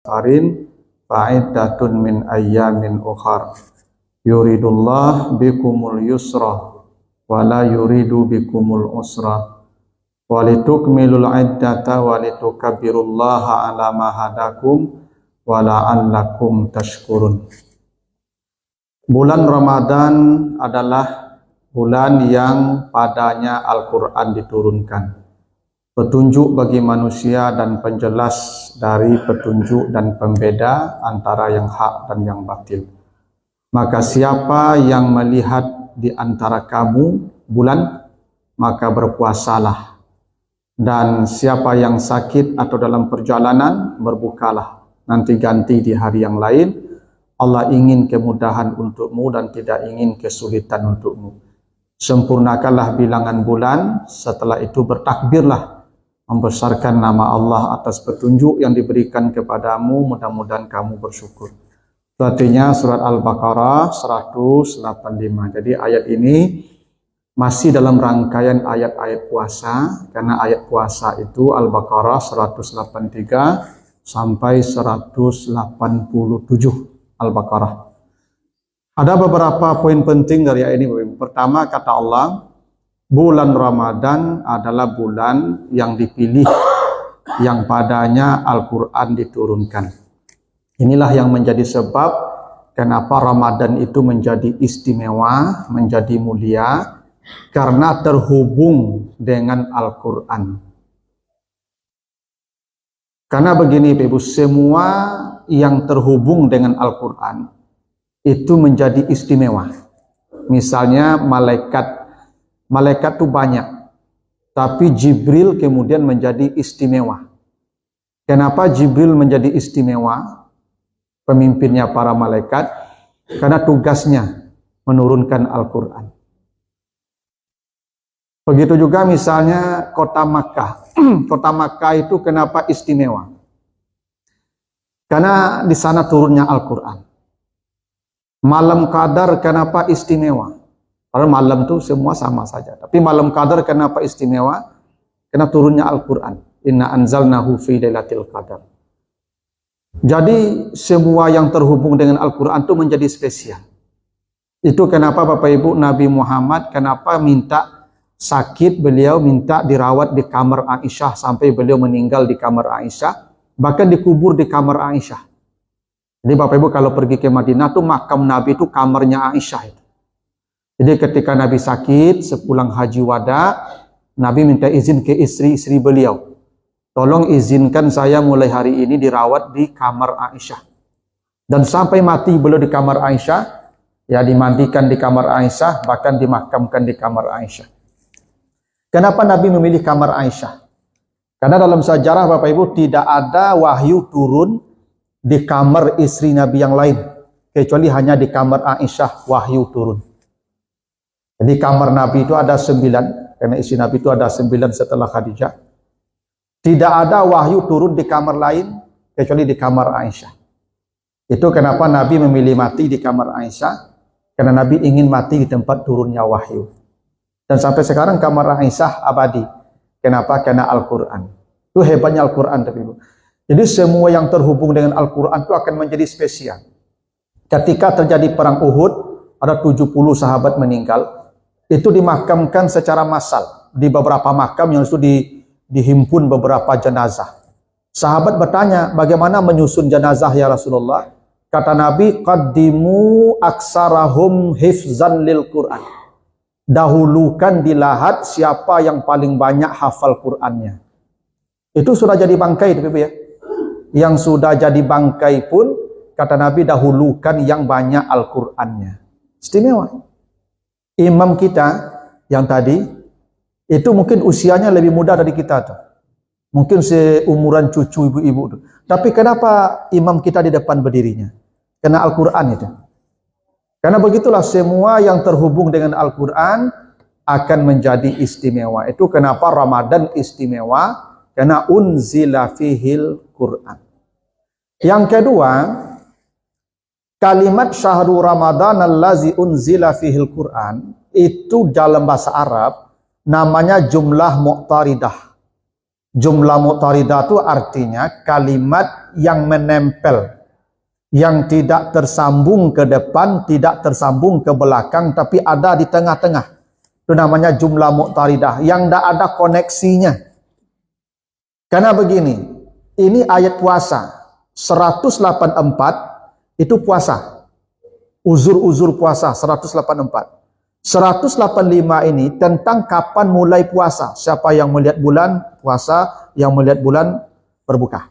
arin fa'iddatun min ayyamin ukhar yuridullah bikumul yusra wala yuridu bikumul usra walitukmilul iddata walitukabbirullaha ala ma hadakum wala'allakum tashkurun. Bulan Ramadan adalah bulan yang padanya Al-Quran diturunkan, petunjuk bagi manusia dan penjelas dari petunjuk dan pembeda antara yang hak dan yang batil. Maka siapa yang melihat di antara kamu bulan, maka berpuasalah. Dan siapa yang sakit atau dalam perjalanan, berbukalah. Nanti ganti di hari yang lain. Allah ingin kemudahan untukmu dan tidak ingin kesulitan untukmu. Sempurnakanlah bilangan bulan, setelah itu bertakbirlah, membesarkan nama Allah atas petunjuk yang diberikan kepadamu, mudah-mudahan kamu bersyukur. Artinya surat Al-Baqarah 185. Jadi ayat ini masih dalam rangkaian ayat-ayat puasa, karena ayat puasa itu Al-Baqarah 183 sampai 187 Al-Baqarah. Ada beberapa poin penting dari ayat ini. Pertama, kata Allah, bulan Ramadan adalah bulan yang dipilih, yang padanya Al-Quran diturunkan. Inilah yang menjadi sebab kenapa Ramadan itu menjadi istimewa, menjadi mulia, karena terhubung dengan Al-Quran. Karena begini Ibu, semua yang terhubung dengan Al-Quran itu menjadi istimewa. Misalnya malaikat itu banyak, tapi Jibril kemudian menjadi istimewa. Kenapa Jibril menjadi istimewa? Pemimpinnya para malaikat, karena tugasnya menurunkan Al-Quran. Begitu juga misalnya kota Makkah. Kota Makkah itu kenapa istimewa? Karena di sana turunnya Al-Quran. Malam Qadar kenapa istimewa? Karena malam itu semua sama saja. Tapi malam Qadar kenapa istimewa? Karena turunnya Al-Quran. Inna anzalnahu fi lailatul qadar. Jadi semua yang terhubung dengan Al-Quran itu menjadi spesial. Itu kenapa Bapak Ibu Nabi Muhammad kenapa minta sakit, beliau minta dirawat di kamar Aisyah sampai beliau meninggal di kamar Aisyah, bahkan dikubur di kamar Aisyah. Jadi Bapak Ibu kalau pergi ke Madinah tuh makam Nabi itu kamarnya Aisyah itu. Jadi ketika Nabi sakit sepulang haji wada, Nabi minta izin ke istri-istri beliau. Tolong izinkan saya mulai hari ini dirawat di kamar Aisyah. Dan sampai mati beliau di kamar Aisyah, ya dimandikan di kamar Aisyah, bahkan dimakamkan di kamar Aisyah. Kenapa Nabi memilih kamar Aisyah? Karena dalam sejarah Bapak Ibu tidak ada wahyu turun di kamar istri Nabi yang lain, kecuali hanya di kamar Aisyah wahyu turun. Jadi kamar Nabi itu ada 9, karena istri Nabi itu ada 9 setelah Khadijah. Tidak ada wahyu turun di kamar lain, kecuali di kamar Aisyah. Itu kenapa Nabi memilih mati di kamar Aisyah, karena Nabi ingin mati di tempat turunnya wahyu. Dan sampai sekarang kamar Aisyah abadi. Kenapa? Karena Al-Quran. Itu hebatnya Al-Quran. Jadi semua yang terhubung dengan Al-Quran itu akan menjadi spesial. Ketika terjadi perang Uhud, ada 70 sahabat meninggal. Itu dimakamkan secara massal. Di beberapa makam yang itu dihimpun beberapa jenazah. Sahabat bertanya, bagaimana menyusun jenazah ya Rasulullah? Kata Nabi, qaddimu aksarahum hifzan lil Quran. Dahulukan di lahat siapa yang paling banyak hafal Qur'annya. Itu sudah jadi bangkai ya. Yang sudah jadi bangkai pun kata Nabi dahulukan yang banyak Al-Qur'annya. Istimewa. Imam kita yang tadi itu mungkin usianya lebih muda dari kita tuh. Mungkin seumuran cucu ibu-ibu tuh. Tapi kenapa imam kita di depan berdirinya? Karena Al-Qur'an itu. Karena begitulah semua yang terhubung dengan Al-Quran akan menjadi istimewa. Itu kenapa Ramadan istimewa, karena unzila fihil Quran. Yang kedua, kalimat syahrul Ramadan allazi unzila fihil Quran, itu dalam bahasa Arab namanya jumlah mu'taridah. Jumlah mu'taridah itu artinya kalimat yang menempel, yang tidak tersambung ke depan, tidak tersambung ke belakang, tapi ada di tengah-tengah. Itu namanya jumlah muqtaridah, yang tidak ada koneksinya. Karena begini, ini ayat puasa, 184 itu puasa. Uzur-uzur puasa, 184. 185 ini tentang kapan mulai puasa. Siapa yang melihat bulan, puasa. Yang melihat bulan, berbuka.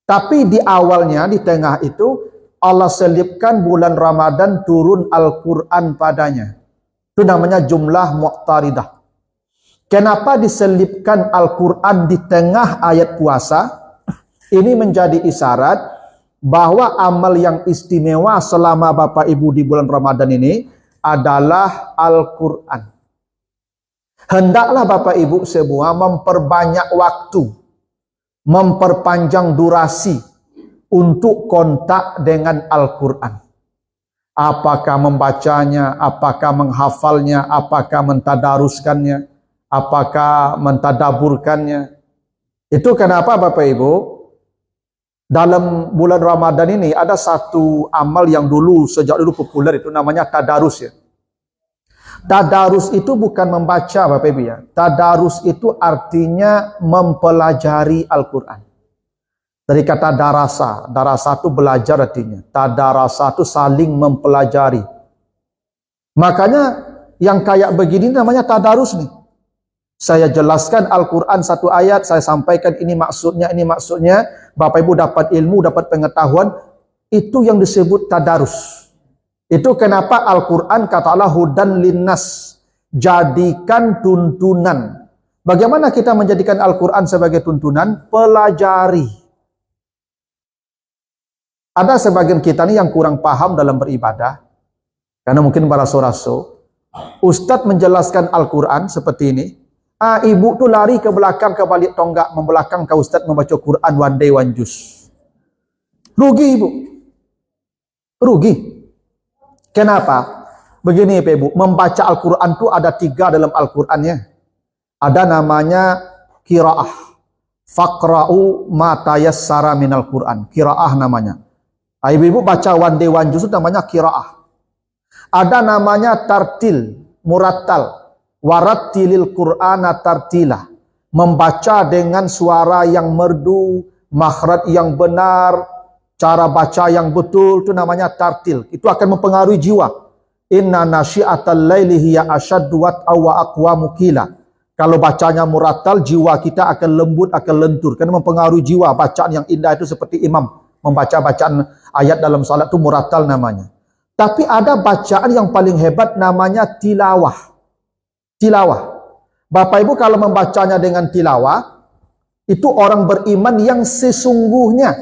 Tapi di awalnya, di tengah itu, Allah selipkan bulan Ramadan turun Al-Quran padanya. Itu namanya jumlah muqtaridah. Kenapa diselipkan Al-Quran di tengah ayat puasa? Ini menjadi isyarat bahwa amal yang istimewa selama Bapak Ibu di bulan Ramadan ini adalah Al-Quran. Hendaklah Bapak Ibu semua memperbanyak waktu, memperpanjang durasi untuk kontak dengan Al-Quran. Apakah membacanya, apakah menghafalnya, apakah mentadaruskannya, apakah mentadaburkannya. Itu kenapa Bapak Ibu, dalam bulan Ramadan ini ada satu amal yang sejak dulu populer, itu namanya tadarus ya. Tadarus itu bukan membaca Bapak Ibu ya. Tadarus itu artinya mempelajari Al-Quran. Dari kata darasa, darasa itu belajar artinya. Tadarasa itu saling mempelajari. Makanya yang kayak begini namanya tadarus nih. Saya jelaskan Al-Quran satu ayat, saya sampaikan ini maksudnya, Bapak Ibu dapat ilmu, dapat pengetahuan, itu yang disebut tadarus. Itu kenapa Al-Quran kata Allah hudan linnas, jadikan tuntunan. Bagaimana kita menjadikan Al-Quran sebagai tuntunan? Pelajari. Ada sebagian kita nih yang kurang paham dalam beribadah, karena mungkin para rasul, Ustadz menjelaskan Al-Quran seperti ini. Ibu tuh lari ke belakang, ke balik tonggak, membelakang ke Ustadz membaca Quran one day one juice. Rugi ibu. Rugi. Kenapa? Begini Pak Ibu, membaca Al-Quran itu ada 3 dalam Al-Qurannya. Ada namanya qiraah. Faqra'u ma tayassara minal Quran. Qiraah namanya. Ibu-ibu baca one day one juice itu namanya qiraah. Ada namanya tartil, murattal. Warattilil Qur'ana tartila, membaca dengan suara yang merdu, makhraj yang benar, cara baca yang betul, itu namanya tartil. Itu akan mempengaruhi jiwa. Inna nasyi'atal laili hiya asyaddu wat'aw wa aqwamu qila. Kalau bacanya murattal, jiwa kita akan lembut, akan lentur, karena mempengaruhi jiwa. Bacaan yang indah itu seperti imam membaca bacaan ayat dalam salat itu murattal namanya. Tapi ada bacaan yang paling hebat namanya tilawah. Tilawah. Bapak Ibu kalau membacanya dengan tilawah, itu orang beriman yang sesungguhnya.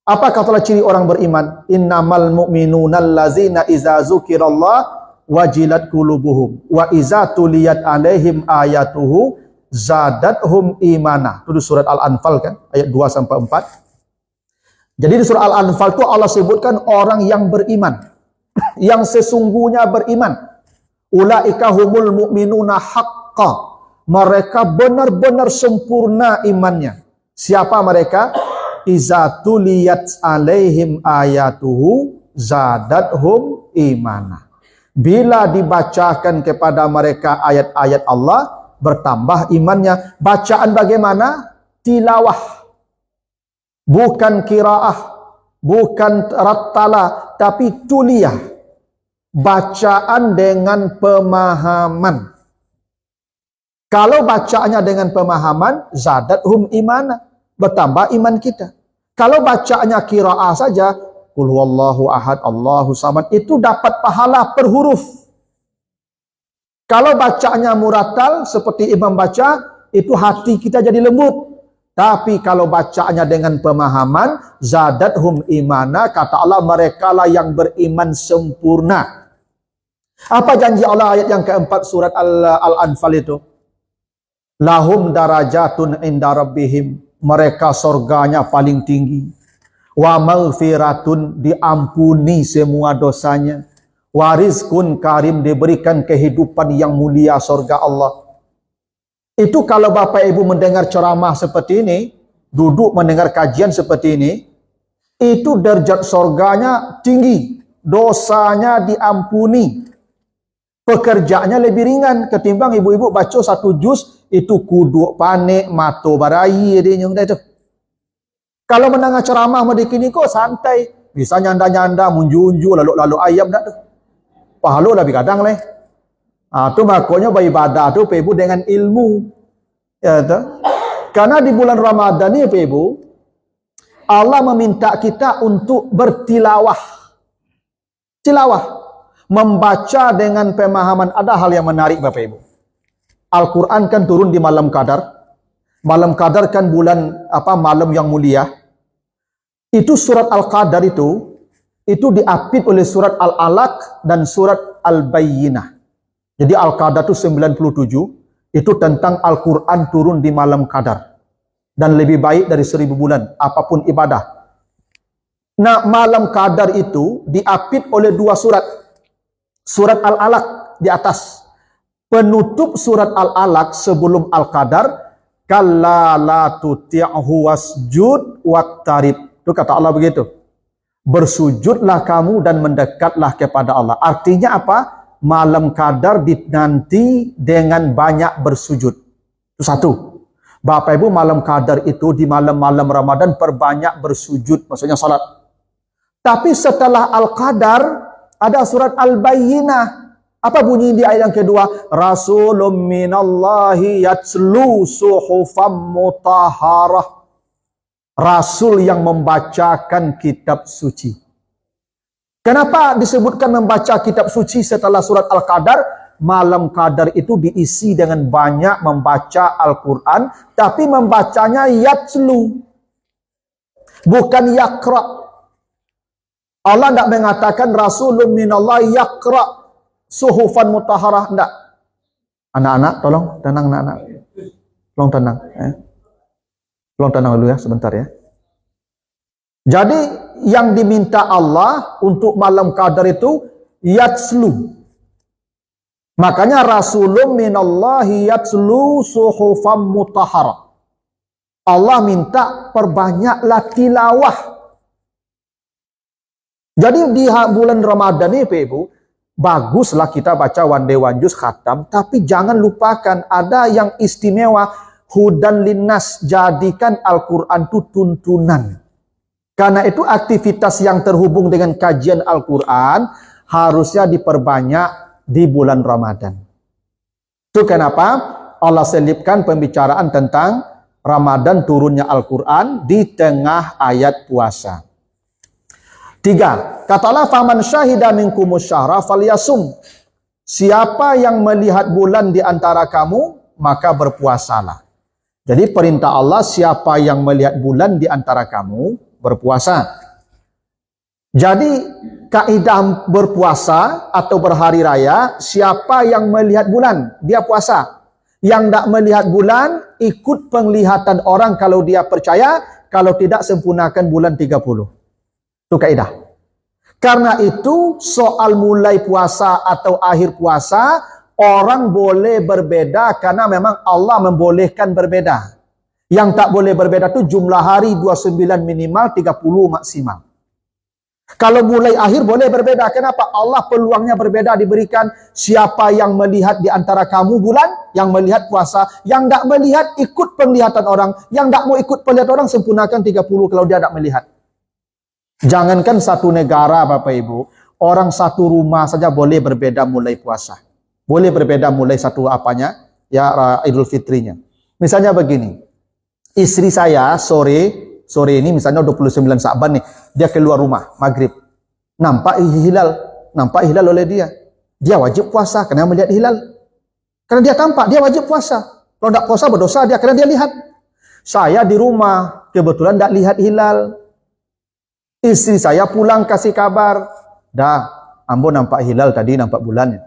Apa kata ciri orang beriman? Innamal mu'minuna allazina iza zukirallah wajilat qulubuhum wa iza tuliyat alaihim ayatuhu zadathum imana. Itu di surat Al-Anfal kan, ayat 2 sampai 4. Jadi di surat Al-Anfal itu Allah sebutkan orang yang beriman, yang sesungguhnya beriman. Ulaika humul mu'minuna haqqa. Mereka benar-benar sempurna imannya. Siapa mereka? Iza tuliyat alaihim ayatuhu zadathum imana. Bila dibacakan kepada mereka ayat-ayat Allah, bertambah imannya. Bacaan bagaimana? Tilawah. Bukan qiraah, bukan rattala, tapi tuliyah. Bacaan dengan pemahaman. Kalau bacaannya dengan pemahaman, zadathum imana, bertambah iman kita. Kalau bacaannya qiraah saja, qul huwallahu ahad, Allahu samad, itu dapat pahala per huruf. Kalau bacaannya murattal seperti imam baca, itu hati kita jadi lembut. Tapi kalau bacaannya dengan pemahaman, zadathum imana, kata Allah, mereka lah yang beriman sempurna. Apa janji Allah ayat yang keempat surat Al-Anfal itu? Lahum darajatun inda rabbihim, mereka surganya paling tinggi. Wa maghfiratun, diampuni semua dosanya. Wa rizqun karim, diberikan kehidupan yang mulia surga Allah. Itu kalau Bapak Ibu mendengar ceramah seperti ini, duduk mendengar kajian seperti ini, itu derajat surganya tinggi, dosanya diampuni, pekerjaannya lebih ringan ketimbang ibu-ibu baca satu juz itu kuduk panik mato barayi dia itu. Kalau mendengar ceramah medikini kok santai, bisa nyanda-nyanda munju-unju lalu-lalu ayam dak tu. Pahala lebih kadang leh. Tu makanya beribadah tu ibu dengan ilmu. Ya tu. Karena di bulan Ramadan ni ibu, Allah meminta kita untuk bertilawah. Tilawah. Membaca dengan pemahaman. Ada hal yang menarik Bapak Ibu. Al-Quran kan turun di malam Qadar. Malam Qadar kan bulan malam yang mulia. Itu surat Al-Qadar itu diapit oleh surat Al-Alaq dan surat Al-Bayyinah. Jadi Al-Qadar itu 97. Itu tentang Al-Quran turun di malam Qadar. Dan lebih baik dari 1000 bulan. Apapun ibadah. Nah, malam Qadar itu diapit oleh 2 surat. Surat Al-Alaq di atas. Penutup surat Al-Alaq sebelum Al-Qadar. Kalla la tuti'hu wasjud waqtarib. Itu kata Allah begitu. Bersujudlah kamu dan mendekatlah kepada Allah. Artinya apa? Malam Qadar dinanti dengan banyak bersujud. Itu satu. Bapak Ibu, malam Qadar itu di malam-malam Ramadan perbanyak bersujud. Maksudnya salat. Tapi setelah Al-Qadar ada surat Al-Bayyinah. Apa bunyi di ayat yang kedua? Rasulun minallahi yatslu suhufam mutahharah. Rasul yang membacakan kitab suci. Kenapa disebutkan membaca kitab suci setelah surat Al-Qadar? Malam Qadar itu diisi dengan banyak membaca Al-Quran, tapi membacanya yatslu. Bukan yakra. Allah tidak mengatakan Rasulun minallahi yakra suhufan mutahharah. Tidak. Anak-anak, tolong tenang anak-anak. Tolong tenang. Tolong tenang dulu ya, sebentar ya. Jadi, yang diminta Allah untuk malam Qadar itu, yatslu. Makanya, Rasulun minallahi yatslu suhufam mutahharah. Allah minta perbanyaklah tilawah. Jadi, di bulan Ramadan ini, Ibu, baguslah kita baca one day one juz khatam, tapi jangan lupakan ada yang istimewa, hudan linnas, jadikan Al-Quran itu tuntunan. Karena itu aktivitas yang terhubung dengan kajian Al-Quran harusnya diperbanyak di bulan Ramadan. Itu kenapa Allah selipkan pembicaraan tentang Ramadan turunnya Al-Quran di tengah ayat puasa. 3. Kata Allah, faman syahida minkumus syahra falyasum. Siapa yang melihat bulan di antara kamu, maka berpuasalah. Jadi perintah Allah, siapa yang melihat bulan di antara kamu, berpuasa. Jadi kaidah berpuasa atau berhari raya, siapa yang melihat bulan, dia puasa. Yang tidak melihat bulan, ikut penglihatan orang kalau dia percaya, kalau tidak sempurnakan bulan 30. Itu kaidah. Karena itu soal mulai puasa atau akhir puasa, orang boleh berbeda karena memang Allah membolehkan berbeda. Yang tak boleh berbeda itu jumlah hari 29 minimal, 30 maksimal. Kalau mulai akhir boleh berbeda. Kenapa? Allah peluangnya berbeda diberikan. Siapa yang melihat di antara kamu bulan, yang melihat puasa. Yang tak melihat ikut penglihatan orang. Yang tak mau ikut penglihatan orang sempurnakan 30 kalau dia tak melihat. Jangankan satu negara Bapak Ibu, orang satu rumah saja boleh berbeda mulai puasa. Boleh berbeda mulai satu apanya? Ya, Idul Fitrinya. Misalnya begini. Istri saya sore ini misalnya 29 Sa'ban nih, dia keluar rumah maghrib. Nampak hilal oleh dia. Dia wajib puasa karena melihat hilal. Karena dia tampak, dia wajib puasa. Kalau tidak puasa berdosa dia karena dia lihat. Saya di rumah kebetulan tidak lihat hilal. Istri saya pulang kasih kabar, dah, ambo nampak hilal tadi, nampak bulannya.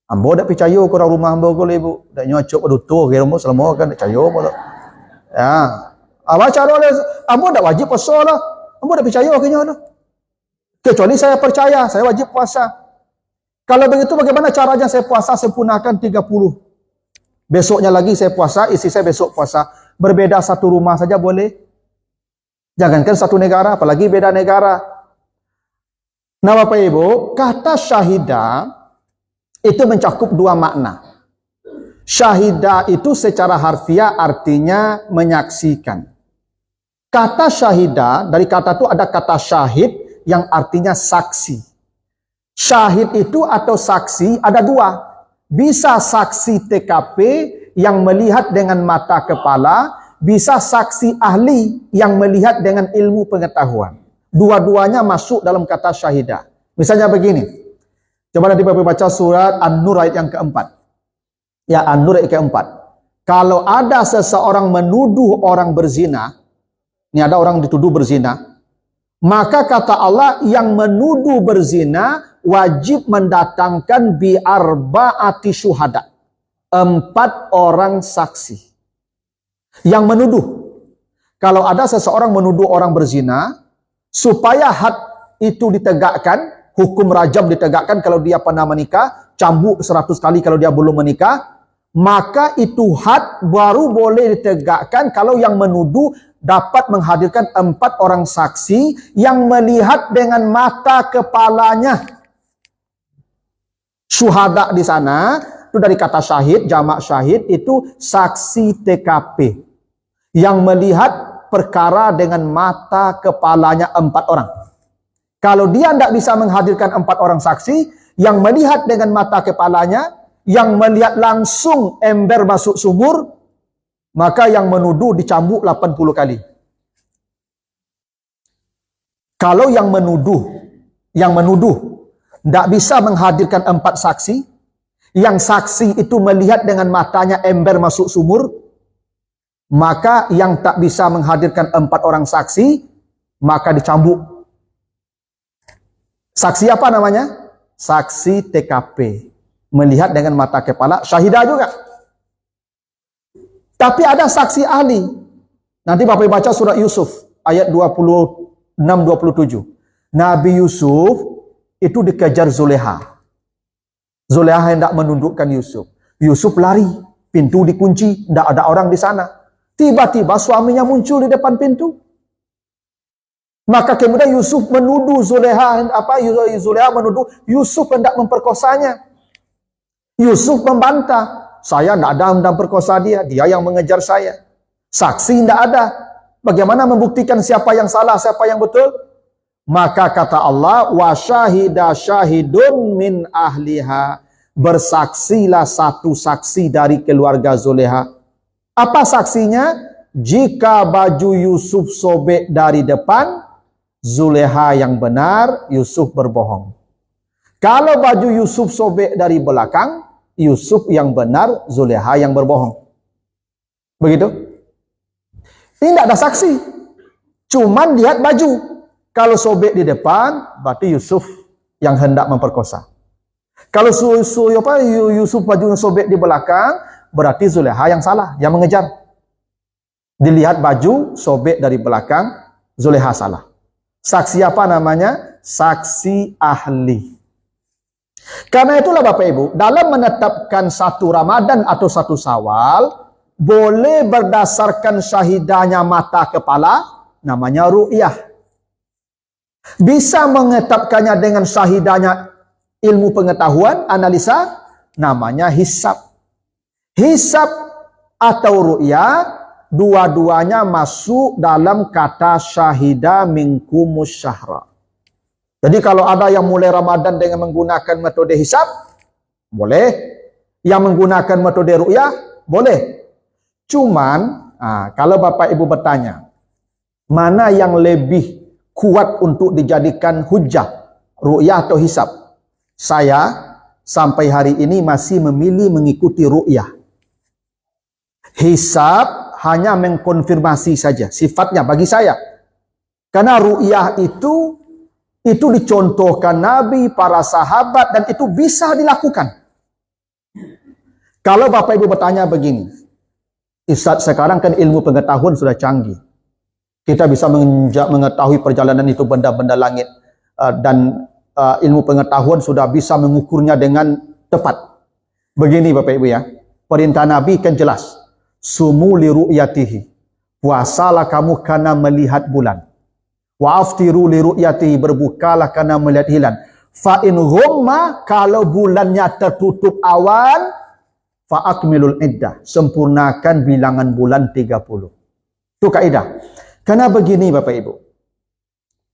Ambo tak percaya ke orang rumah ambo ke ibu. Tak nyocok bedutuh ke rumah selama kan tak percaya pula. Ya. Apa cara dia? Ambo tak wajib puasa lah. Ambo tak percaya ke nya lah. Kecuali saya percaya, saya wajib puasa. Kalau begitu bagaimana caranya saya puasa sempurnakan 30. Besoknya lagi saya puasa, istri saya besok puasa. Berbeda satu rumah saja boleh. Jangankan satu negara, apalagi beda negara. Nah Bapak Ibu, kata syahidah itu mencakup dua makna. Syahidah itu secara harfiah artinya menyaksikan. Kata syahidah, dari kata itu ada kata syahid yang artinya saksi. Syahid itu atau saksi ada dua. Bisa saksi TKP yang melihat dengan mata kepala, bisa saksi ahli yang melihat dengan ilmu pengetahuan. Dua-duanya masuk dalam kata syahidah. Misalnya begini. Coba nanti Bapak baca surat An-Nur ayat yang keempat. Ya, An-Nur ayat keempat. Kalau ada seseorang menuduh orang berzina, ini ada orang dituduh berzina, maka kata Allah yang menuduh berzina wajib mendatangkan bi'arba'ati syuhada. 4 orang saksi. Yang menuduh. Kalau ada seseorang menuduh orang berzina, supaya had itu ditegakkan, hukum rajam ditegakkan kalau dia pernah menikah, cambuk 100 kali kalau dia belum menikah, maka itu had baru boleh ditegakkan kalau yang menuduh dapat menghadirkan 4 orang saksi yang melihat dengan mata kepalanya. Syuhada di sana, itu dari kata syahid, jamak syahid, itu saksi TKP. Yang melihat perkara dengan mata kepalanya 4 orang. Kalau dia tidak bisa menghadirkan 4 orang saksi, yang melihat dengan mata kepalanya, yang melihat langsung ember masuk sumur, maka yang menuduh dicambuk 80 kali. Kalau yang menuduh tidak bisa menghadirkan 4 saksi, yang saksi itu melihat dengan matanya ember masuk sumur, maka yang tak bisa menghadirkan 4 orang saksi, maka dicambuk. Saksi apa namanya? Saksi TKP. Melihat dengan mata kepala, syahidah juga. Tapi ada saksi ahli. Nanti Bapak baca surat Yusuf, ayat 26-27. Nabi Yusuf itu dikejar Zuleha. Zuleha hendak menundukkan Yusuf. Yusuf lari, pintu dikunci, tidak ada orang di sana. Tiba-tiba suaminya muncul di depan pintu. Maka kemudian Yusuf menuduh Zuleha, Zuleha menuduh Yusuf hendak memperkosanya. Yusuf membantah, saya tidak ada hendak perkosa dia yang mengejar saya. Saksi tidak ada. Bagaimana membuktikan siapa yang salah, siapa yang betul? Maka kata Allah, wa syahida syahidun min ahliha. Bersaksilah satu saksi dari keluarga Zuleha. Apa saksinya? Jika baju Yusuf sobek dari depan, Zuleha yang benar, Yusuf berbohong. Kalau baju Yusuf sobek dari belakang, Yusuf yang benar, Zuleha yang berbohong. Begitu? Ini tidak ada saksi. Cuman lihat baju. Kalau sobek di depan, berarti Yusuf yang hendak memperkosa. Kalau Yusuf baju sobek di belakang, berarti Zuleha yang salah, yang mengejar. Dilihat baju sobek dari belakang, Zuleha salah. Saksi apa namanya? Saksi ahli. Karena itulah Bapak Ibu, dalam menetapkan satu Ramadan atau satu Syawal, boleh berdasarkan syahidanya mata kepala, namanya ru'yah. Bisa menetapkannya dengan syahidanya ilmu pengetahuan, analisa, namanya hisab. Hisab atau ru'yah, dua-duanya masuk dalam kata syahida minkumus syahra. Jadi kalau ada yang mulai Ramadan dengan menggunakan metode hisab, boleh. Yang menggunakan metode ru'yah, boleh. Cuman, kalau Bapak Ibu bertanya, mana yang lebih kuat untuk dijadikan hujah, ru'yah atau hisab? Saya sampai hari ini masih memilih mengikuti ru'yah. Hisab hanya mengkonfirmasi saja sifatnya bagi saya. Karena ru'yah itu dicontohkan Nabi, para sahabat, dan itu bisa dilakukan. Kalau Bapak Ibu bertanya begini, Ustaz, sekarang kan ilmu pengetahuan sudah canggih. Kita bisa mengetahui perjalanan itu benda-benda langit. Dan ilmu pengetahuan sudah bisa mengukurnya dengan tepat. Begini Bapak Ibu ya, perintah Nabi kan jelas. Sumu li ru'yatihi puasalah kamu karena melihat bulan. Wa aftiru li ru'yatihi, berbukalah karena melihat hilal. Fa in ghumma, kalau bulannya tertutup awan, fa akmilul iddah, sempurnakan bilangan bulan 30. Itu kaidah. Karena begini Bapak Ibu,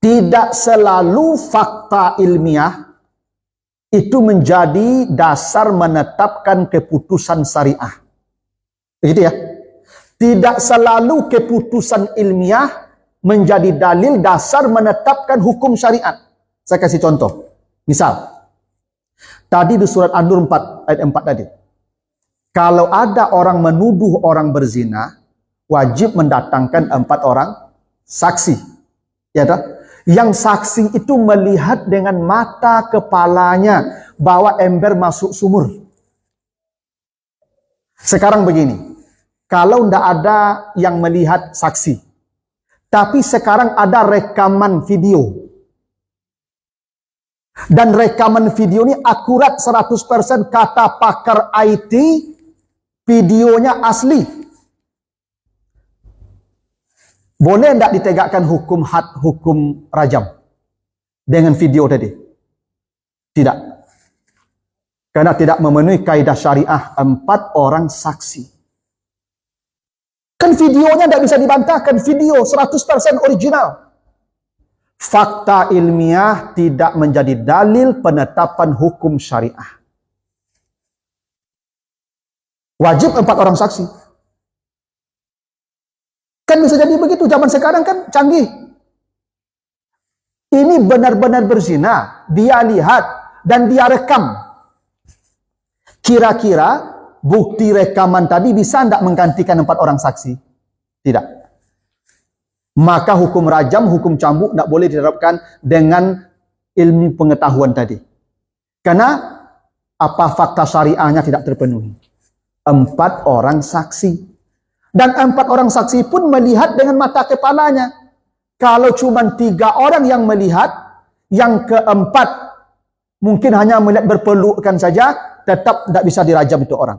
tidak selalu fakta ilmiah itu menjadi dasar menetapkan keputusan syariah. Begitu ya? Tidak selalu keputusan ilmiah menjadi dalil dasar menetapkan hukum syariat. Saya kasih contoh. Misal, tadi di surat An-Nur 4 ayat 4 tadi. Kalau ada orang menuduh orang berzina, wajib mendatangkan 4 orang saksi. Ya tak? Yang saksi itu melihat dengan mata kepalanya bahwa ember masuk sumur. Sekarang begini, kalau tidak ada yang melihat saksi, tapi sekarang ada rekaman video. Dan rekaman video ini akurat 100%, kata pakar IT, videonya asli. Boleh tidak ditegakkan hukum had, hukum rajam dengan video tadi? Tidak. Karena tidak memenuhi kaidah syariah 4 orang saksi. Kan videonya tidak bisa dibantahkan, video 100% original. Fakta ilmiah tidak menjadi dalil penetapan hukum syariah. Wajib 4 orang saksi. Kan bisa jadi begitu, zaman sekarang kan canggih. Ini benar-benar berzina, dia lihat dan dia rekam. Kira-kira bukti rekaman tadi bisa tidak menggantikan 4 orang saksi? Tidak. Maka hukum rajam, hukum cambuk tidak boleh diterapkan dengan ilmu pengetahuan tadi. Karena apa, fakta syariahnya tidak terpenuhi. 4 orang saksi. Dan 4 orang saksi pun melihat dengan mata kepalanya. Kalau cuma 3 orang yang melihat, yang keempat mungkin hanya melihat berpelukkan saja, tetap tidak bisa dirajam itu orang.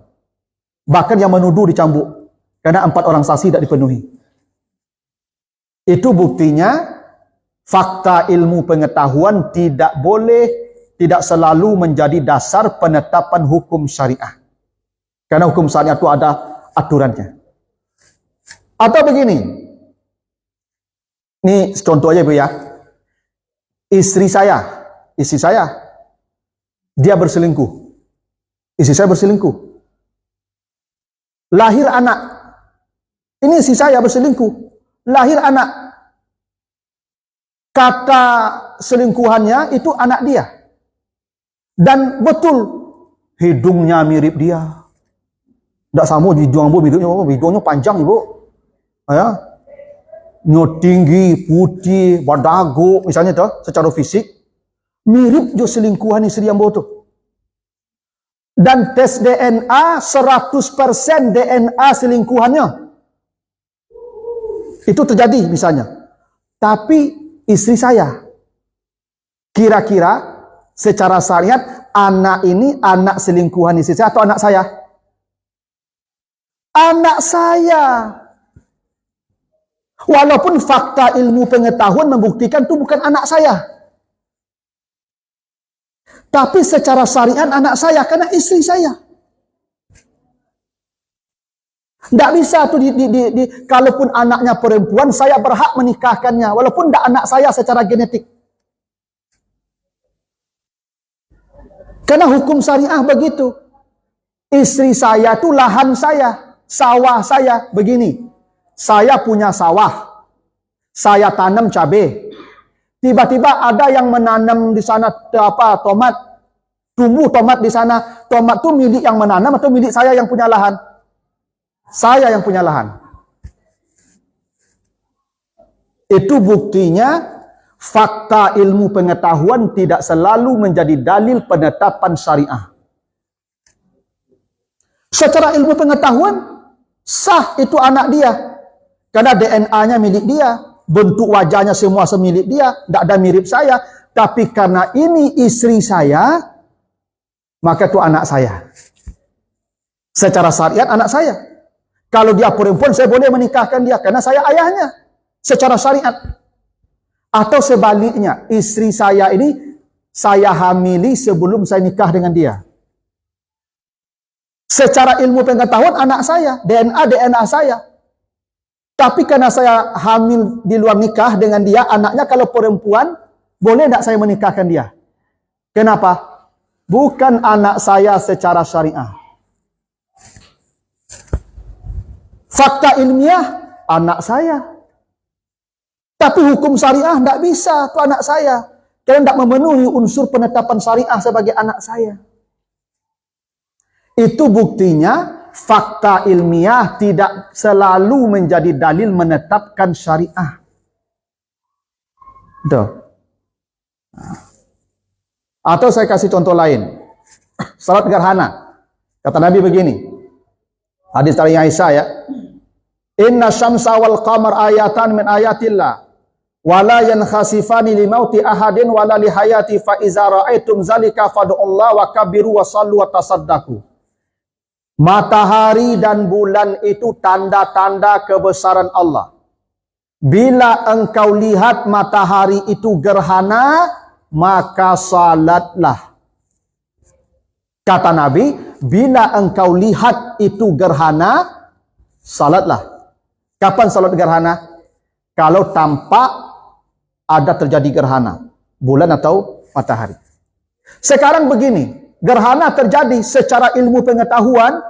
Bahkan yang menuduh dicambuk. Karena 4 orang saksi tidak dipenuhi. Itu buktinya fakta ilmu pengetahuan tidak boleh, tidak selalu menjadi dasar penetapan hukum syariah. Karena hukum syariah itu ada aturannya. Atau begini, ini contoh aja Bu ya. Istri saya, dia berselingkuh. Istri saya berselingkuh. Lahir anak. Ini istri saya berselingkuh. Lahir anak. Kata selingkuhannya itu anak dia. Dan betul, hidungnya mirip dia. Tidak sama hidung Bu, hidungnya panjang Ibu. Ya. Tinggi, putih, badago, misalnya itu secara fisik. Mirip jo selingkuhan istri yang bodoh. Dan tes DNA 100% DNA selingkuhannya. Itu terjadi misalnya. Tapi istri saya, kira-kira secara syariat anak ini anak selingkuhan istri saya atau anak saya? Anak saya. Walaupun fakta ilmu pengetahuan membuktikan itu bukan anak saya. Tapi secara syariat anak saya karena istri saya. Tidak bisa tuh kalaupun anaknya perempuan, saya berhak menikahkannya walaupun tidak anak saya secara genetik. Karena hukum syariah begitu. Istri saya itu lahan saya, sawah saya. Begini, saya punya sawah, saya tanam cabai. Tiba-tiba ada yang menanam di sana tomat, tumbuh tomat di sana. Tomat itu milik yang menanam atau milik saya yang punya lahan? Saya yang punya lahan. Itu buktinya fakta ilmu pengetahuan tidak selalu menjadi dalil penetapan syariah. Secara ilmu pengetahuan sah itu anak dia. Karena DNA-nya milik dia, bentuk wajahnya semua semilik dia, tidak ada mirip saya. Tapi karena ini istri saya, maka itu anak saya. Secara syariat anak saya. Kalau dia perempuan, saya boleh menikahkan dia karena saya ayahnya secara syariat. Atau sebaliknya, istri saya ini saya hamili sebelum saya nikah dengan dia. Secara ilmu pengetahuan anak saya, DNA saya. Tapi karena saya hamil di luar nikah dengan dia, anaknya kalau perempuan, boleh tidak saya menikahkan dia? Kenapa? Bukan anak saya secara syariah. Fakta ilmiah, anak saya. Tapi hukum syariah tidak bisa, itu anak saya. Karena tidak memenuhi unsur penetapan syariah sebagai anak saya. Itu buktinya, fakta ilmiah tidak selalu menjadi dalil menetapkan syariah. Betul. Atau saya kasih contoh lain. Salat gerhana. Kata Nabi begini. Hadis dari Aisyah ya. Inna syamsa wal qamar ayatan min ayatillah. Wala yankhasifani limauti ahadin wala lihayati fa iza ra'aitum zalika fad'ullah wa kabiru wa sallu wa tasaddaqu. Matahari dan bulan itu tanda-tanda kebesaran Allah. Bila engkau lihat matahari itu gerhana, maka salatlah. Kata Nabi, bila engkau lihat itu gerhana, salatlah. Kapan salat gerhana? Kalau tampak ada terjadi gerhana, bulan atau matahari. Sekarang begini, gerhana terjadi secara ilmu pengetahuan,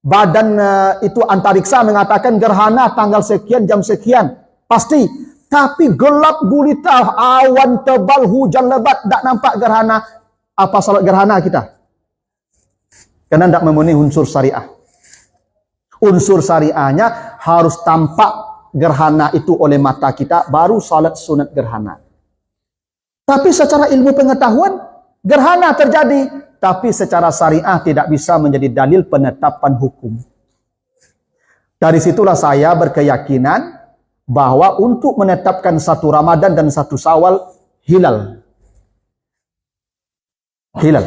badan itu antariksa mengatakan gerhana tanggal sekian, jam sekian. Pasti. Tapi gelap gulita, awan tebal, hujan lebat, tak nampak gerhana. Apa salat gerhana kita? Karena tidak memenuhi unsur syariah. Unsur syariahnya harus tampak gerhana itu oleh mata kita, baru salat sunat gerhana. Tapi secara ilmu pengetahuan, gerhana terjadi. Tapi secara syariah tidak bisa menjadi dalil penetapan hukum. Dari situlah saya berkeyakinan bahwa untuk menetapkan satu Ramadan dan satu Syawal, hilal. Hilal.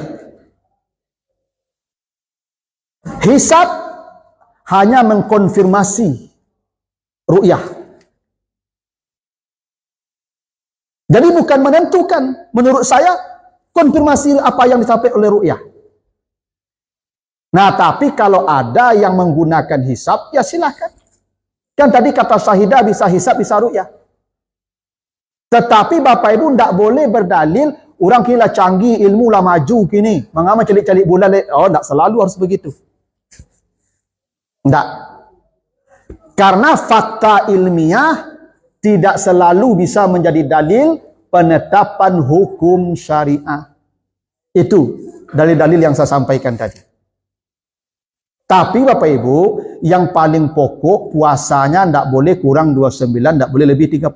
Hisab hanya mengkonfirmasi ru'yah. Jadi bukan menentukan. Menurut saya, konfirmasi apa yang disampaikan oleh ru'yah. Nah, tapi kalau ada yang menggunakan hisab, ya silakan. Kan tadi kata syahidah bisa hisab, bisa ru'yah. Tetapi Bapak Ibu tidak boleh berdalil, orang kira canggih, ilmu lah maju kini. Mengamal celik-celik bulan, oh tidak selalu harus begitu. Tidak. Karena fakta ilmiah tidak selalu bisa menjadi dalil penetapan hukum syariah. Itu dalil-dalil yang saya sampaikan tadi. Tapi Bapak Ibu, yang paling pokok puasanya tidak boleh kurang 29, tidak boleh lebih 30.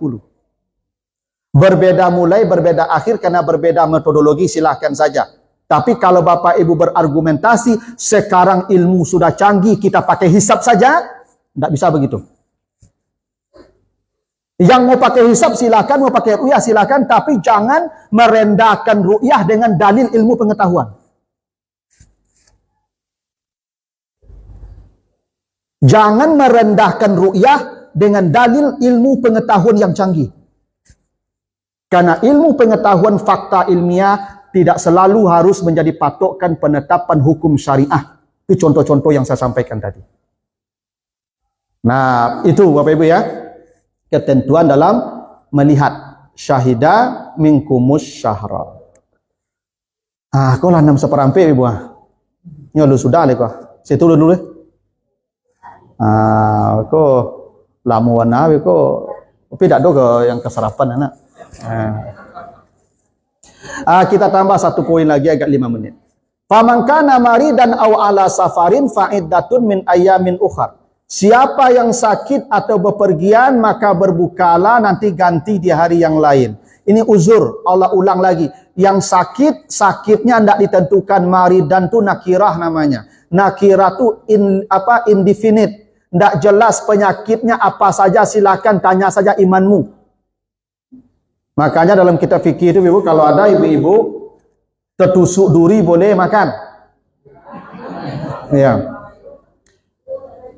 Berbeda mulai, berbeda akhir, karena berbeda metodologi silahkan saja. Tapi kalau Bapak Ibu berargumentasi, sekarang ilmu sudah canggih, kita pakai hisab saja, tidak bisa begitu. Yang mau pakai hisab silakan, mau pakai ru'yah silakan, tapi jangan merendahkan ru'yah dengan dalil ilmu pengetahuan. Jangan merendahkan ru'yah dengan dalil ilmu pengetahuan yang canggih. Karena ilmu pengetahuan fakta ilmiah tidak selalu harus menjadi patokan penetapan hukum syariah. Itu contoh-contoh yang saya sampaikan tadi. Nah, itu Bapak Ibu ya. Ketentuan dalam melihat syahidah minkumus syahra. Kau lah 6 seperampe Ibu. Nyolu sudah le kau. Situ dulu. Kau lamuan nawe kau. Tapi tak do ke yang kesarapan anak. Kita tambah satu poin lagi agak 5 menit. Faman kana maridan aw ala safarin fa'iddatun min ayamin ukhar. Siapa yang sakit atau bepergian maka berbukalah, nanti ganti di hari yang lain. Ini uzur, Allah ulang lagi. Yang sakit, sakitnya tidak ditentukan. Maridan tu nakirah namanya. Nakirah tu indefinite. Tidak jelas penyakitnya apa saja, silakan tanya saja imanmu. Makanya dalam kitab fikih itu Ibu, kalau ada ibu-ibu tertusuk duri boleh makan. Ya.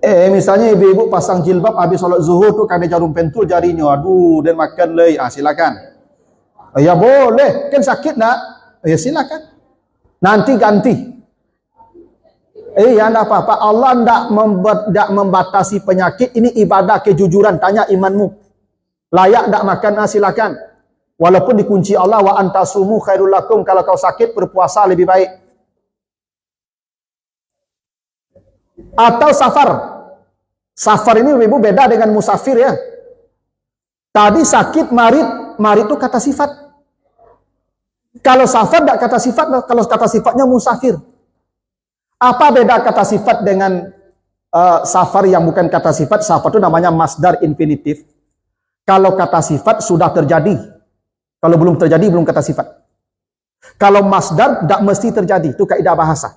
Misalnya ibu-ibu pasang jilbab habis solat zuhur tu kan dia jarum pentul jarinya. Aduh, dan makan lei. Silakan. Ya boleh. Kan sakit nak? Ya silakan. Nanti ganti. Ya enggak apa-apa. Allah enggak membatasi penyakit. Ini ibadah kejujuran. Tanya imanmu. Layak enggak makan? Silakan. Walaupun dikunci Allah, wa antasumu khairul lakum. Kalau kau sakit, berpuasa lebih baik. Atau safar. Safar ini ibu beda dengan musafir ya. Tadi sakit, marid itu kata sifat. Kalau safar tidak kata sifat, kalau kata sifatnya musafir. Apa beda kata sifat dengan safar yang bukan kata sifat? Safar itu namanya masdar infinitif. Kalau kata sifat sudah terjadi. Kalau belum terjadi, belum kata sifat. Kalau masdar, tidak mesti terjadi. Itu kaidah bahasa.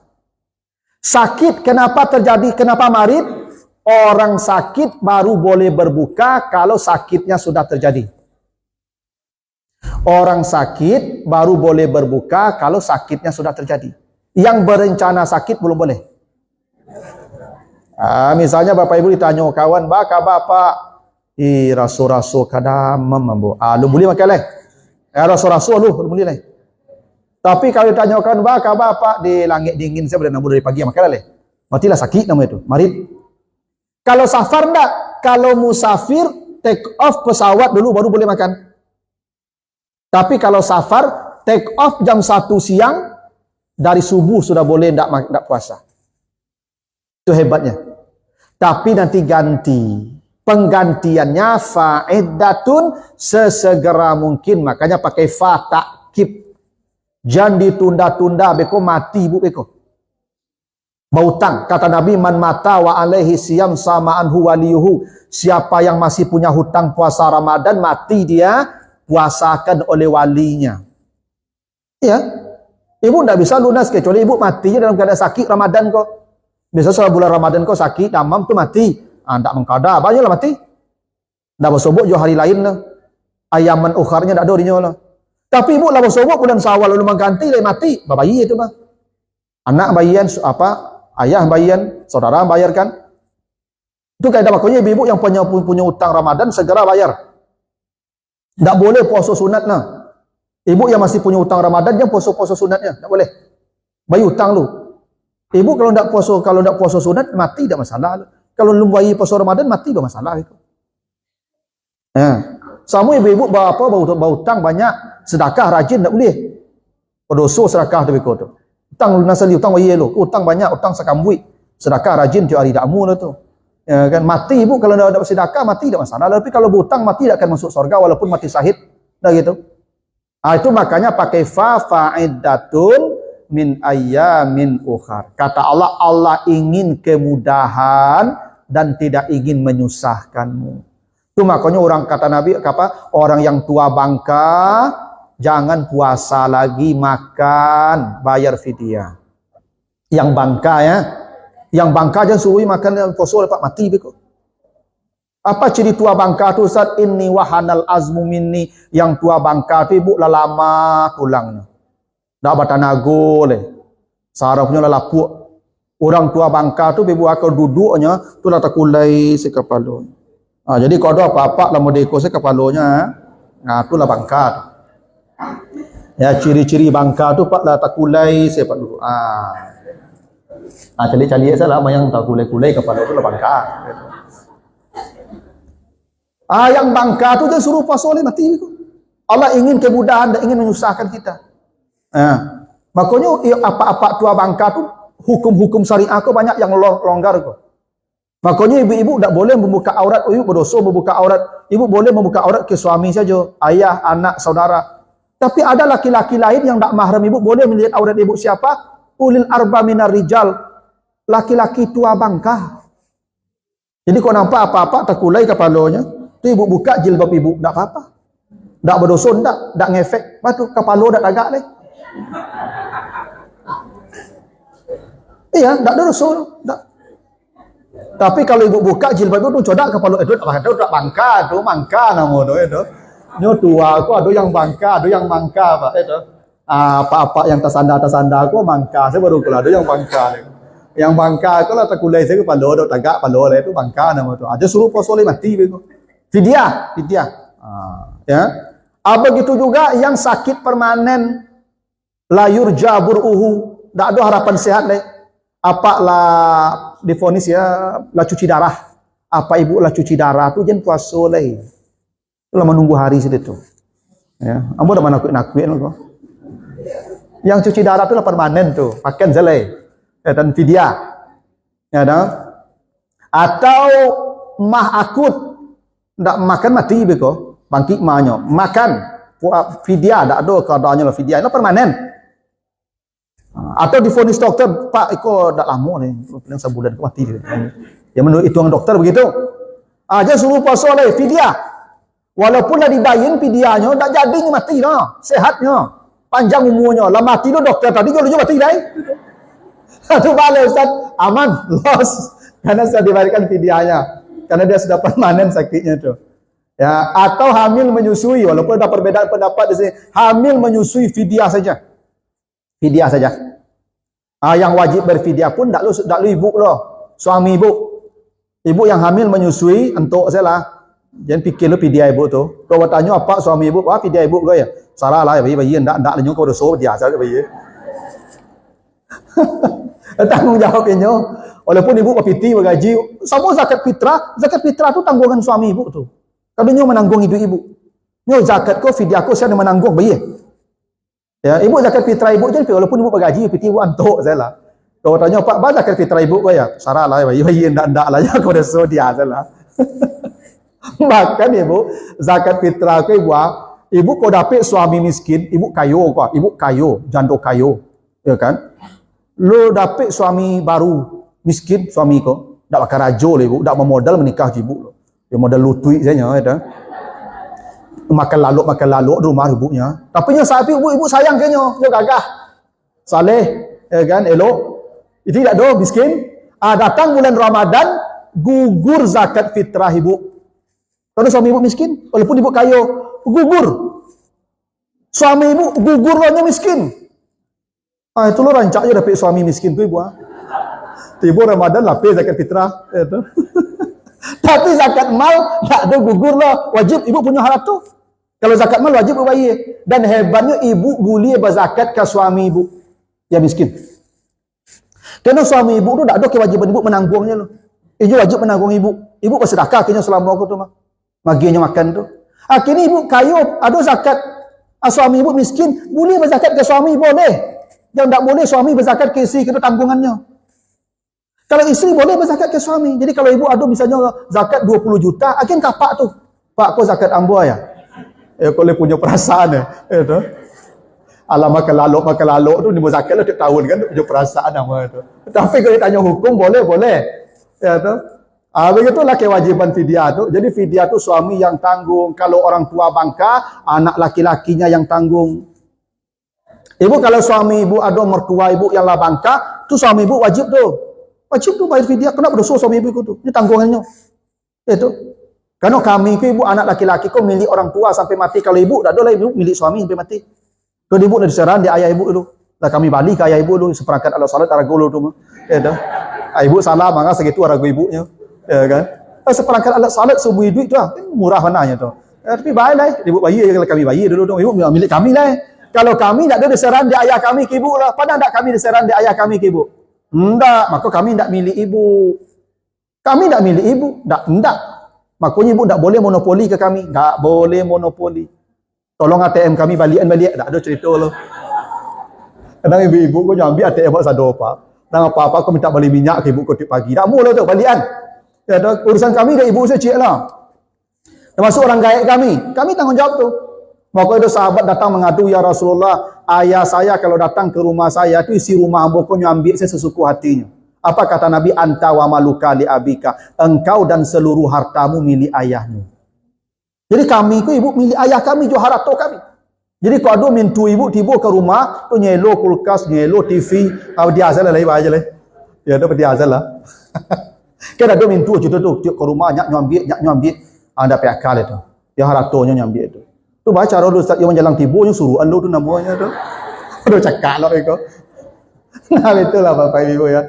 Sakit, kenapa terjadi? Kenapa marid? Orang sakit baru boleh berbuka kalau sakitnya sudah terjadi. Orang sakit baru boleh berbuka kalau sakitnya sudah terjadi. Yang berencana sakit belum boleh. Misalnya Bapak Ibu ditanya kawan, Bapak, rasul-rasul kadang memambu. Lu boleh makan leh. Rasul-rasul lu boleh leh. Tapi kalau ditanya kawan, Bapak di langit dingin saya boleh nambah dari pagi makan leh. Matilah sakit nama itu, marid. Kalau safar enggak, kalau musafir take off pesawat dulu baru boleh makan. Tapi kalau safar take off jam 1 siang dari subuh sudah boleh enggak puasa. Itu hebatnya. Tapi nanti ganti. Penggantiannya fa'iddatun sesegera mungkin. Makanya pakai fa takkib. Jangan ditunda-tunda beko mati ibu beko. Bautang, kata Nabi, man mata wa alaihi siyam sama'anhu waliyuhu. Siapa yang masih punya hutang puasa Ramadan, mati dia, puasakan oleh walinya. Ya, ibu tidak bisa lunas kecuali ibu matinya dalam keadaan sakit Ramadan kok. Biasa setelah bulan Ramadan kok sakit, damam tu mati. Tidak mengkada, banyaklah mati. Tidak bersobok jauh hari lain lah. Ayaman ukharnya tidak ada dirinya lah. Tapi ibu lah bersobok bulan Syawal lalu mengganti, lain mati. Bayi itu mah. Anak bayian ayah bayian, saudara bayarkan. Itu kaidah makanya ibu-ibu yang punya utang Ramadan segera bayar. Tak boleh puasa sunat nah. Ibu yang masih punya utang Ramadan dia puasa sunatnya, tak boleh. Bayi utang lu. Ibu kalau tak puasa sunat mati tak masalah. Kalau lu bayi puasa Ramadan mati tak masalah itu. Sama ibu-ibu bawa utang banyak, sedekah rajin tak boleh. Berdosa sedekah tapi kau tu. Utang lunasan utang bayi lu, utang banyak, utang sakambui. Sedekah rajin tiap hari dakmu lah tu. Ya kan mati ibu kalau dah sedekah mati tak masalah. Tapi kalau berhutang mati tak akan masuk surga walaupun mati syahid. Dah gitu. Itu makanya pakai fa'iddatun min ayyamin ukhar. Kata Allah, Allah ingin kemudahan dan tidak ingin menyusahkanmu. Itu makanya orang kata Nabi orang yang tua bangka jangan puasa lagi, makan, bayar fidyah. Yang bangka ya. Yang bangka jangan suruh makan puasa lepas mati beko. Apa ciri tua bangka tu Ustaz? Inni wahanal azmu minni. Yang tua bangka tu ibu lah lama tulangnya. Dah batanago leh. Sarafnya lah lapuk. Orang tua bangka tu ibu akan duduknya tu lah takulai si kepala. Jadi kalau ada apa-apa lah modeko si kepalanya. Tu lah bangka tu. Ya ciri-ciri bangka tu pak lah takulai si pak dulu. Cali-cali salah yang takulai-kulai kepala tu lah bangka. Yang bangka tu dia suruh puasa oleh mati itu. Allah ingin kemudahan dan ingin menyusahkan kita. Makanya apa-apa tua bangka tu hukum-hukum syariah kau banyak yang longgar kau. Makanya ibu-ibu tak boleh membuka aurat, ibu berdosa membuka aurat. Ibu boleh membuka aurat ke suami saja, ayah, anak, saudara. Tapi ada laki-laki lain yang tak mahram ibu boleh melihat aurat ibu siapa? Ulil arba minar rijal. Laki-laki tua bangka. Jadi kau nampak apa-apa takulai kepalanya, tu ibu buka jilbab ibu, tak apa-apa. Tak berdosa, tak ngefek. Lepas tu kepala tak tagak leh. Iya, tak ada dosa. Tak. Tapi kalau ibu buka jilbab itu codak kepala itu tak bangka, tu mangka nama tu. Nyo tua aku ada yang bangka, ada yang mangka pak itu. Apa-apa yang tersandar aku mangka, saya baru keluar ada yang bangka. Yang bangka tu lah terkulai saya kepala dok tagak kepala lah itu bangka nama tu. Aja suruh puasa boleh mati begitu. Fidyah. Ya. Begitu juga yang sakit permanen la yurja bur'uhu, tak ada harapan sehat leh. Apa lah difonis ya lah cuci darah. Apa ibu lah cuci darah tu jangan puasa leh. Itulah menunggu hari segitu. Ya, ambo dah mana nak kau. Yang cuci darah tu lah permanen tu, pakai zelai. Dan fidyah. Ya dah. Atau mah akut ndak makan mati beko, bangkit mahnya. Makan fidyah tak ada keadaannya lah fidyah. Itu permanen. Atau difonis doktor, Pak iko dak lama ni, paling sebulan kau mati dia. Yang menurut hitungan doktor begitu. Aja suruh puasa leh fidyah. Walaupun dah dibayar fidyahnya, tak jadi mati dah. Sehatnya. Panjang umurnya. Lah mati tu doktor tadi, kalau dia mati dah. Itu balik Ustaz. Aman. Loss. Karena sudah dibayarkan fidyahnya. Karena dia sudah permanen sakitnya tu. Ya, atau hamil menyusui. Walaupun ada perbedaan pendapat di sini. Hamil menyusui fidyah saja. Fidyah saja. Yang wajib berfidyah pun tak lu ibu lah. Suami ibu. Ibu yang hamil menyusui, entuk saya lah. Jangan fikir lu fidyah ibu tu. Kau bertanya apa suami ibu? Apa fidyah ibu kau ya? Salah lah bayi ndak lenyo kau dosa dia asal bayi. Tanggung jawabnya. Walaupun ibu berpiti bergaji, sama zakat fitrah tu tanggungan suami ibu tu. Kalau nyo menanggung ibu. Nyo zakat kau fidyah kau saya menanggung bayi. Ya, ibu zakat fitrah ibu je walaupun ibu bergaji piti ibu antuk saya lah. Kau bertanya apa zakat fitrah ibu kau ya? Salah lah bayi ndak lah ya kau dosa dia asal lah. Bahkan ibu zakat fitrah ke ibu kau dapat suami miskin, ibu kayo, jando kayo, ya kan? Lu dapat suami baru miskin, suami kau dak bakal rajo lah ibu, dak memodal menikah ibu. Dia modal lutui saja ya dah. Makan laluk rumah ibunya. Tapi nya sapi ibu sayang kenyo, dia gagah. Saleh, ya kan? Elok. Itu tidak do miskin. Datang bulan Ramadan gugur zakat fitrah ibu. Kalau suami ibu miskin, walaupun ibu kaya, gugur. Suami ibu gugur lahnya miskin. Itu lo rancak je dapat suami miskin tu ibu. Tiba Ramadan lapis zakat fitrah. Itu. Tapi zakat mal tak ada gugur lah. Wajib ibu punya harap tu. Kalau zakat mal wajib bayar. Dan hebatnya ibu boleh berzakat ke suami ibu yang miskin. Kerana suami ibu tu tak ada kewajiban ibu menanggungnya loh. Ibu wajib menanggung ibu. Ibu bersedekah kena selama aku tu mah. Maginya makan tu. Akhirnya ibu kayu ada zakat. Suami ibu miskin, boleh berzakat ke suami boleh. Yang tak boleh suami berzakat ke isteri kena tanggungannya. Kalau isteri boleh berzakat ke suami. Jadi kalau ibu ada misalnya zakat 20 juta, akhirnya kapak tu. Pak kau zakat ambo ya. Kau boleh punya perasaan ya. Itu. Alah makan laluk tu ni berzakat lah tiap tahun kan punya perasaan nama tu. Tapi kalau tanya hukum boleh. Ya tu. Begitulah kewajiban fidyah tu. Jadi fidyah tu suami yang tanggung. Kalau orang tua bangka, anak laki-lakinya yang tanggung. Ibu kalau suami ibu ada mertua ibu yang lah bangka, tu suami ibu wajib tu. Wajib tu bayar fidyah. Kenapa dosa suami ibu tu? Ini tanggungannya. Itu. Karena kami ke ibu anak laki-laki kau milik orang tua sampai mati. Kalau ibu tak ada lah ibu milik suami sampai mati. Kalau ibu dah diserang di ayah ibu dulu. Dah kami balik ke ayah ibu dulu seperangkat alat salat arago dulu tu. Ya dah. Ibu salah mangga segitu arago ibunya. Ya kan? Seperangkat alat salat sebuah duit tu lah. Murah mananya tu. Tapi baiklah ibu bayi kalau kami bayi dulu tu. Ibu milik kami lah. Kalau kami tak ada diserang di ayah kami ke ibu lah. Pada tak kami diserang di ayah kami ke ibu? Enggak, maka kami tak milik ibu. Kami tak milik ibu. Enggak. Makanya ibu tak boleh monopoli ke kami. Tak boleh monopoli. Tolong ATM kami balikan. Tak ada cerita lah. Kadang ibu-ibu kau ambil ATM buat sado apa. Dan apa-apa kau minta balik minyak ke ibu kau tiap pagi. Tak boleh tu balikan. Ya, urusan kami dah ibu saya cik lah. Termasuk orang gaib kami. Kami tanggung jawab tu. Maka ada sahabat datang mengadu, ya Rasulullah, ayah saya kalau datang ke rumah saya, tu isi rumah hamba kau ambil saya sesuku hatinya. Apa kata Nabi? Anta wa maluka li abika. Engkau dan seluruh hartamu milik ayahmu. Jadi kami ku ibu milik ayah kami, jo harta kami. Jadi kalau ada mintu ibu tiba ke rumah, tu nyelo kulkas, nyelo TV, kalau dia asal lah aja lah. Ya tu dia asal lah. Kan ada mintu cerita tu, ke rumah nyak nyambil, ada pihakal itu. Dia hartanya nyambil itu. Tu baca dulu Ustaz yang menjalang tibu yang suruh anu tu namanya tu. Aduh cakap lah kau. Nah, itulah Bapak Ibu ya.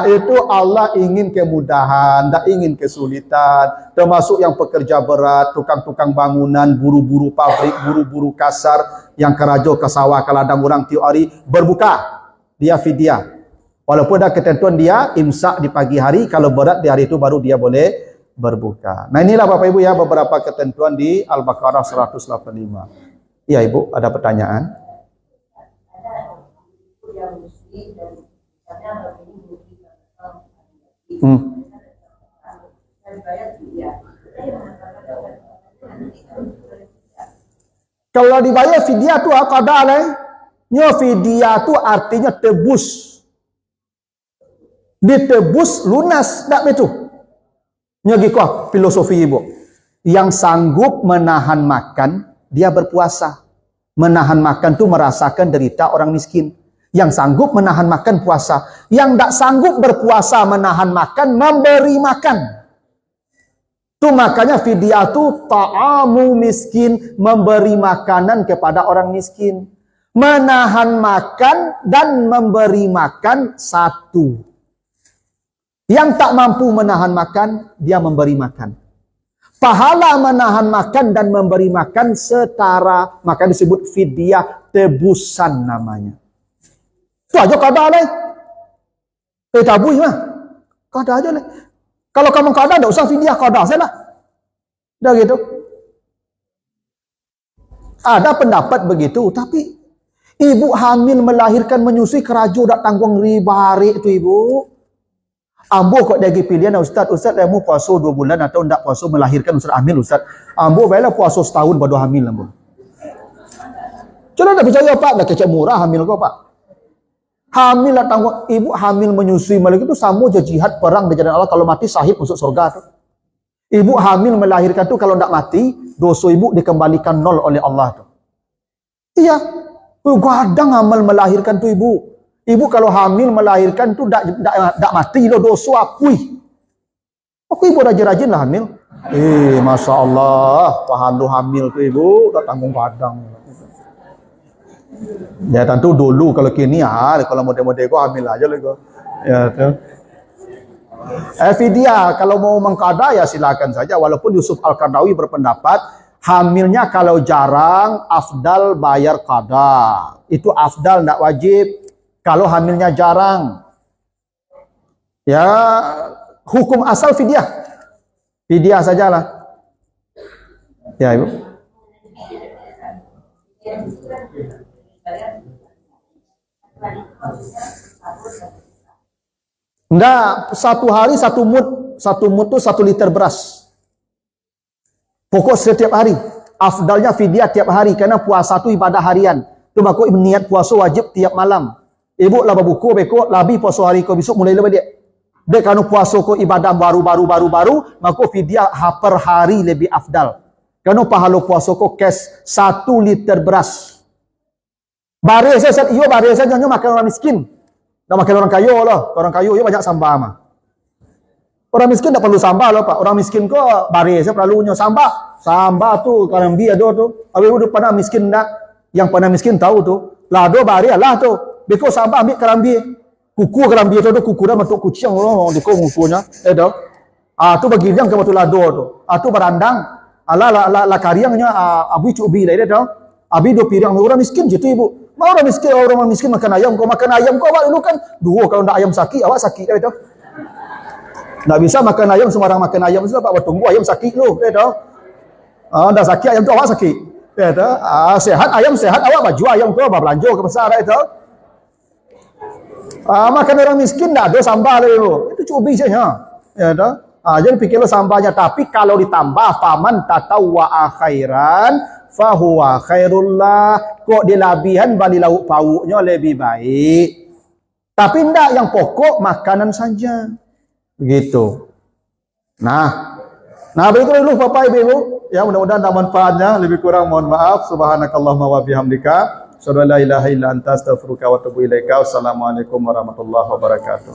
Itu Allah ingin kemudahan, tak ingin kesulitan. Termasuk yang pekerja berat, tukang-tukang bangunan, buru-buru pabrik, buru-buru kasar, yang kerajo ke sawah ke ladang orang tiap hari berbuka. Dia fidyah. Walaupun ada ketentuan dia imsak di pagi hari, kalau berat di hari itu baru dia boleh berbuka. Nah, inilah Bapak Ibu ya beberapa ketentuan di Al-Baqarah 185. Iya Ibu, ada pertanyaan? Kalau dibayar fidyah tu qada lah. Nyo fidyah tu artinya tebus. Ditebus lunas tak betul. Nyo giko filosofi Ibu. Yang sanggup menahan makan, dia berpuasa. Menahan makan tu merasakan derita orang miskin. Yang sanggup menahan makan puasa. Yang tak sanggup berpuasa menahan makan, memberi makan. Tu makanya fidyah tu ta'amu miskin, memberi makanan kepada orang miskin. Menahan makan dan memberi makan satu. Yang tak mampu menahan makan, dia memberi makan. Pahala menahan makan dan memberi makan setara, maka disebut fidyah tebusan namanya. Itu aja qada lah. Tabui mah. Qada aja lah. Kalau kamu qada, tak usah fidyah, qada saja lah. Dah gitu. Ada pendapat begitu, tapi ibu hamil melahirkan menyusui kerajo tak tanggung ribari itu ibu. Ambo kok lagi pilihan Ustaz, mau puasa 2 bulan atau ndak puasa melahirkan Ustaz hamil Ustaz. Ambo baiklah puasa setahun baru hamil ambo. Coba tak percaya Pak, dah kecek murah hamil kau Pak. Hamil lah tanggung, ibu hamil menyusui melahirkan itu sama je jihad perang di jalan Allah, kalau mati sahid masuk surga tu. Ibu hamil melahirkan tu kalau tak mati, dosa ibu dikembalikan 0 oleh Allah tu. Iya. Gadang amal melahirkan tu ibu. Ibu kalau hamil melahirkan tu tak mati lo dosa apui. Aku ibu rajin-rajin lah hamil. Masya Allah, pahala hamil tu ibu tak tanggung padang. Ya tentu dulu, kalau kini kalau model-model kau hamil aja lah kau. Ya tu. Fidyah kalau mau mengqada ya silakan saja, walaupun Yusuf Al-Qaradawi berpendapat hamilnya kalau jarang afdal bayar qada. Itu afdal, tidak wajib. Kalau hamilnya jarang, ya hukum asal fidyah. Fidyah sajalah. Ya Ibu. Enggak, 1 hari 1 mud. 1 mud itu 1 liter beras. Pokok setiap hari. Afdalnya fidyah tiap hari, karena puasa itu ibadah harian. Tu baku niat puasa wajib tiap malam. Ibu lah buku beko labi puasa hari ko besok mulai lebih dia. Dek kanu puasa ko ibadah baru, maka fidyah per hari lebih afdal. Kanu pahala puasa ko kes 1 liter beras. Bare saya iyo bare saya jangan makan orang miskin. Dah makan orang kaya lah. Orang kaya ia banyak sambal mah. Orang miskin tak perlu sambal lah Pak. Orang miskin ko bare saya perlunya sambal. Sambal tu karambi ada tu. Abi udah pernah miskin dah. Yang pernah miskin tahu tu. Lado bare lah tu. Beko sambal ambil karambi. Kuku karambi tu kuku dah matuk kucing loh di ko kukunya. Dah. Tu bagi yang ke batu lado tu. Tu barandang. La kariangnya abu cubi lah dah. Abi do pirang orang miskin je tu ibu. Mau orang miskin makan ayam, kau makan ayam kau awak dulu kan. Dua kalau ndak ayam sakit, awak sakit dah betul. Ndak bisa makan ayam sembarang makan ayam sudah Pak, tunggu ayam sakit dulu, betul. Dah sakit ayam tu awak sakit. Betul. Sehat ayam sehat, awak baju ayam kau belanja ke pasar betul. Makan orang miskin ndak ada sambal itu. Itu cubi saja. Ya dah. Jadi fikirlah sambalnya, tapi kalau ditambah faman tatawwa khairan fahuwa khairullah, kok dilabihan bali lauk pauknya lebih baik. Tapi enggak, yang pokok makanan saja. Begitu. Nah begitu dulu Bapak Ibu. Ya mudah-mudahan ada manfaatnya, lebih kurang mohon maaf. Subhanakallahumma wa bihamdika, asyhadu an la ilaha illa anta, astaghfiruka wa atubu ilaika. Wassalamualaikum warahmatullahi wabarakatuh.